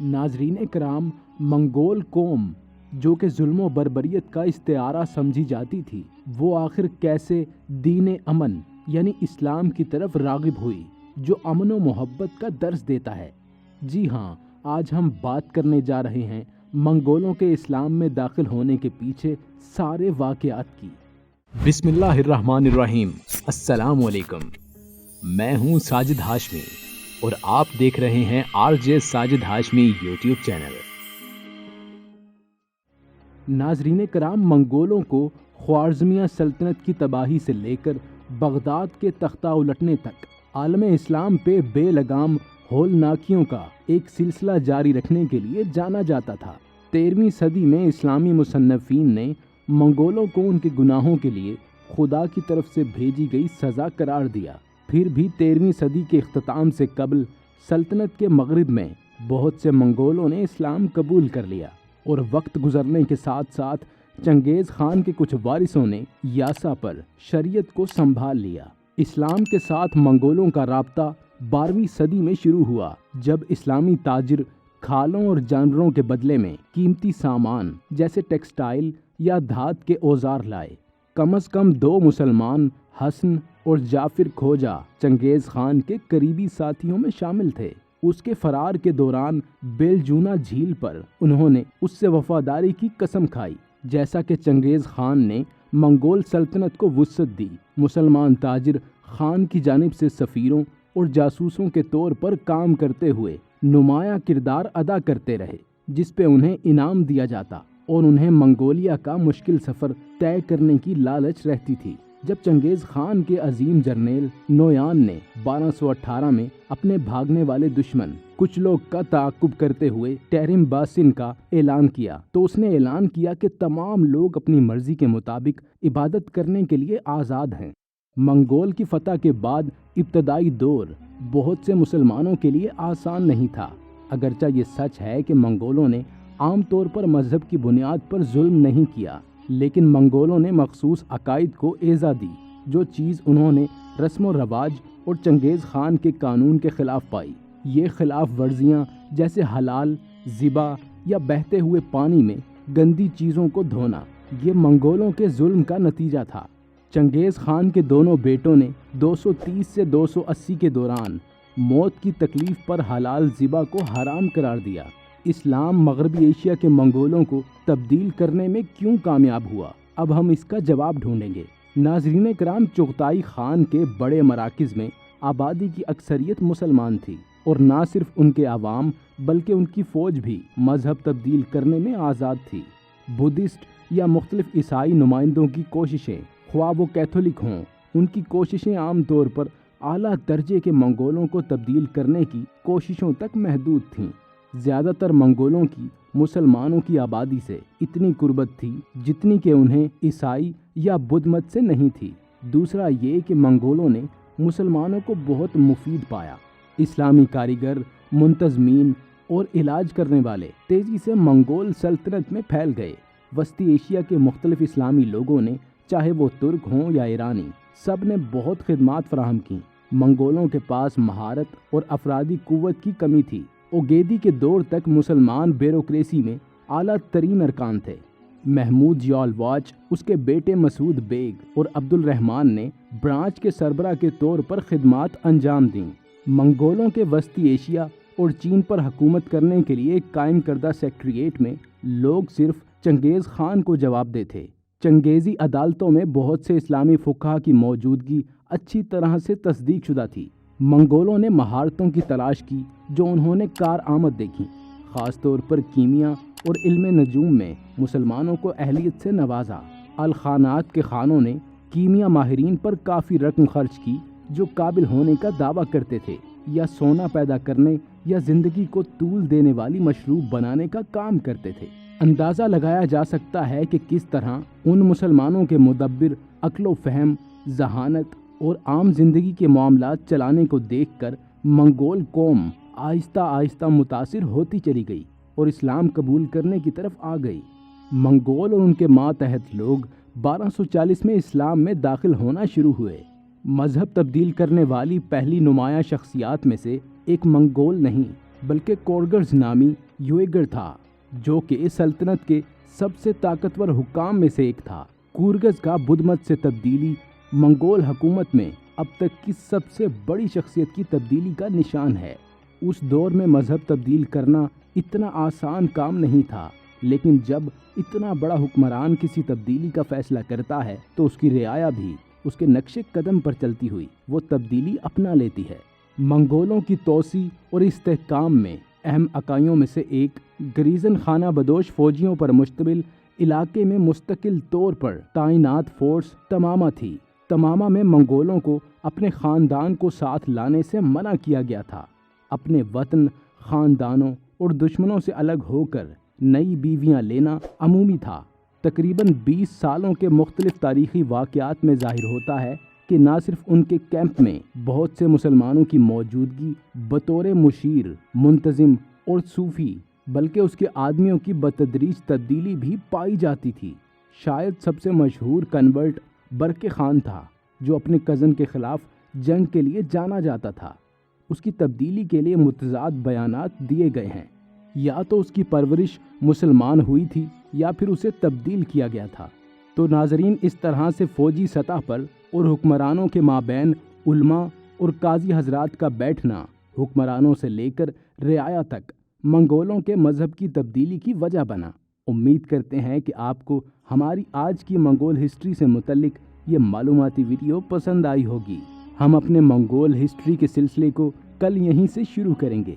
ناظرین کرام، منگول قوم جو کہ ظلم و بربریت کا استعارہ سمجھی جاتی تھی، وہ آخر کیسے دین امن یعنی اسلام کی طرف راغب ہوئی جو امن و محبت کا درس دیتا ہے؟ جی ہاں، آج ہم بات کرنے جا رہے ہیں منگولوں کے اسلام میں داخل ہونے کے پیچھے سارے واقعات کی۔ بسم اللہ الرحمن الرحیم۔ السلام علیکم، میں ہوں ساجد ہاشمی اور آپ دیکھ رہے ہیں RJ Sajid Hashmi YouTube channel. ناظرین کرام، منگولوں کو خوارزمیہ سلطنت کی تباہی سے لے کر بغداد کے تختہ الٹنے تک عالم اسلام پہ بے لگام ہولناکیوں کا ایک سلسلہ جاری رکھنے کے لیے جانا جاتا تھا۔ 13ویں صدی میں اسلامی مصنفین نے منگولوں کو ان کے گناہوں کے لیے خدا کی طرف سے بھیجی گئی سزا قرار دیا۔ پھر بھی 13ویں صدی کے اختتام سے قبل سلطنت کے مغرب میں بہت سے منگولوں نے اسلام قبول کر لیا، اور وقت گزرنے کے ساتھ ساتھ چنگیز خان کے کچھ وارثوں نے یاسا پر شریعت کو سنبھال لیا۔ اسلام کے ساتھ منگولوں کا رابطہ 12ویں صدی میں شروع ہوا، جب اسلامی تاجر کھالوں اور جانوروں کے بدلے میں قیمتی سامان جیسے ٹیکسٹائل یا دھات کے اوزار لائے۔ کم از کم 2 مسلمان، حسن اور جعفر کھوجا، چنگیز خان کے قریبی ساتھیوں میں شامل تھے۔ اس کے فرار کے دوران بیلجونا جھیل پر انہوں نے اس سے وفاداری کی قسم کھائی جیسا کہ چنگیز خان نے منگول سلطنت کو وسعت دی۔ مسلمان تاجر خان کی جانب سے سفیروں اور جاسوسوں کے طور پر کام کرتے ہوئے نمایاں کردار ادا کرتے رہے، جس پہ انہیں انعام دیا جاتا اور انہیں منگولیا کا مشکل سفر طے کرنے کی لالچ رہتی تھی۔ جب چنگیز خان کے عظیم جرنیل نویان نے 1218 میں اپنے بھاگنے والے دشمن کچھ لوگ کا تعاقب کرتے ہوئے ٹیرم باسن کا اعلان کیا، تو اس نے اعلان کیا کہ تمام لوگ اپنی مرضی کے مطابق عبادت کرنے کے لیے آزاد ہیں۔ منگول کی فتح کے بعد ابتدائی دور بہت سے مسلمانوں کے لیے آسان نہیں تھا۔ اگرچہ یہ سچ ہے کہ منگولوں نے عام طور پر مذہب کی بنیاد پر ظلم نہیں کیا، لیکن منگولوں نے مخصوص عقائد کو ایذا دی۔ جو چیز انہوں نے رسم و رواج اور چنگیز خان کے قانون کے خلاف پائی، یہ خلاف ورزیاں جیسے حلال ذبح یا بہتے ہوئے پانی میں گندی چیزوں کو دھونا، یہ منگولوں کے ظلم کا نتیجہ تھا۔ چنگیز خان کے دونوں بیٹوں نے 230 سے 280 کے دوران موت کی تکلیف پر حلال ذبح کو حرام قرار دیا۔ اسلام مغربی ایشیا کے منگولوں کو تبدیل کرنے میں کیوں کامیاب ہوا؟ اب ہم اس کا جواب ڈھونڈیں گے۔ ناظرین کرام، چغتائی خان کے بڑے مراکز میں آبادی کی اکثریت مسلمان تھی، اور نہ صرف ان کے عوام بلکہ ان کی فوج بھی مذہب تبدیل کرنے میں آزاد تھی۔ بدھسٹ یا مختلف عیسائی نمائندوں کی کوششیں، خواہ وہ کیتھولک ہوں، ان کی کوششیں عام طور پر اعلیٰ درجے کے منگولوں کو تبدیل کرنے کی کوششوں تک محدود تھیں۔ زیادہ تر منگولوں کی مسلمانوں کی آبادی سے اتنی قربت تھی جتنی کہ انہیں عیسائی یا بدھ مت سے نہیں تھی۔ دوسرا یہ کہ منگولوں نے مسلمانوں کو بہت مفید پایا۔ اسلامی کاریگر، منتظمین اور علاج کرنے والے تیزی سے منگول سلطنت میں پھیل گئے۔ وسطی ایشیا کے مختلف اسلامی لوگوں نے، چاہے وہ ترک ہوں یا ایرانی، سب نے بہت خدمات فراہم کیں۔ منگولوں کے پاس مہارت اور افرادی قوت کی کمی تھی۔ اوگیدی کے دور تک مسلمان بیوروکریسی میں اعلیٰ ترین ارکان تھے۔ محمود یالواچ، اس کے بیٹے مسعود بیگ اور عبد الرحمن نے برانچ کے سربراہ کے طور پر خدمات انجام دیں۔ منگولوں کے وسطی ایشیا اور چین پر حکومت کرنے کے لیے قائم کردہ سیکٹریٹ میں لوگ صرف چنگیز خان کو جواب دے تھے۔ چنگیزی عدالتوں میں بہت سے اسلامی فقہا کی موجودگی اچھی طرح سے تصدیق شدہ تھی۔ منگولوں نے مہارتوں کی تلاش کی جو انہوں نے کارآمد دیکھی۔ خاص طور پر کیمیا اور علم نجوم میں مسلمانوں کو اہلیت سے نوازا۔ الخانات کے خانوں نے کیمیا ماہرین پر کافی رقم خرچ کی جو قابل ہونے کا دعویٰ کرتے تھے، یا سونا پیدا کرنے یا زندگی کو طول دینے والی مشروب بنانے کا کام کرتے تھے۔ اندازہ لگایا جا سکتا ہے کہ کس طرح ان مسلمانوں کے مدبر عقل و فہم، ذہانت اور عام زندگی کے معاملات چلانے کو دیکھ کر منگول قوم آہستہ آہستہ متاثر ہوتی چلی گئی اور اسلام قبول کرنے کی طرف آ گئی۔ منگول اور ان کے ماتحت لوگ 1240 میں اسلام میں داخل ہونا شروع ہوئے۔ مذہب تبدیل کرنے والی پہلی نمایاں شخصیات میں سے ایک منگول نہیں بلکہ کورگرز نامی یوئیگر تھا، جو کہ اس سلطنت کے سب سے طاقتور حکام میں سے ایک تھا۔ کورگز کا بدھ مت سے تبدیلی منگول حکومت میں اب تک کی سب سے بڑی شخصیت کی تبدیلی کا نشان ہے۔ اس دور میں مذہب تبدیل کرنا اتنا آسان کام نہیں تھا، لیکن جب اتنا بڑا حکمران کسی تبدیلی کا فیصلہ کرتا ہے تو اس کی رعایا بھی اس کے نقش قدم پر چلتی ہوئی وہ تبدیلی اپنا لیتی ہے۔ منگولوں کی توسیع اور استحکام میں اہم اکائیوں میں سے ایک گریزن خانہ بدوش فوجیوں پر مشتمل علاقے میں مستقل طور پر تعینات فورس تمامہ تھی۔ تمامہ میں منگولوں کو اپنے خاندان کو ساتھ لانے سے منع کیا گیا تھا۔ اپنے وطن، خاندانوں اور دشمنوں سے الگ ہو کر نئی بیویاں لینا عمومی تھا۔ تقریباً 20 سالوں کے مختلف تاریخی واقعات میں ظاہر ہوتا ہے کہ نہ صرف ان کے کیمپ میں بہت سے مسلمانوں کی موجودگی بطور مشیر، منتظم اور صوفی، بلکہ اس کے آدمیوں کی بتدریج تبدیلی بھی پائی جاتی تھی۔ شاید سب سے مشہور کنورٹ برقع خان تھا، جو اپنے کزن کے خلاف جنگ کے لیے جانا جاتا تھا۔ اس کی تبدیلی کے لیے متضاد بیانات دیے گئے ہیں۔ یا تو اس کی پرورش مسلمان ہوئی تھی یا پھر اسے تبدیل کیا گیا تھا۔ تو ناظرین، اس طرح سے فوجی سطح پر اور حکمرانوں کے مابین علماء اور قاضی حضرات کا بیٹھنا حکمرانوں سے لے کر رعایا تک منگولوں کے مذہب کی تبدیلی کی وجہ بنا۔ امید کرتے ہیں کہ آپ کو ہماری آج کی منگول ہسٹری سے متعلق یہ معلوماتی ویڈیو پسند آئی ہوگی۔ ہم اپنے منگول ہسٹری کے سلسلے کو کل یہیں سے شروع کریں گے۔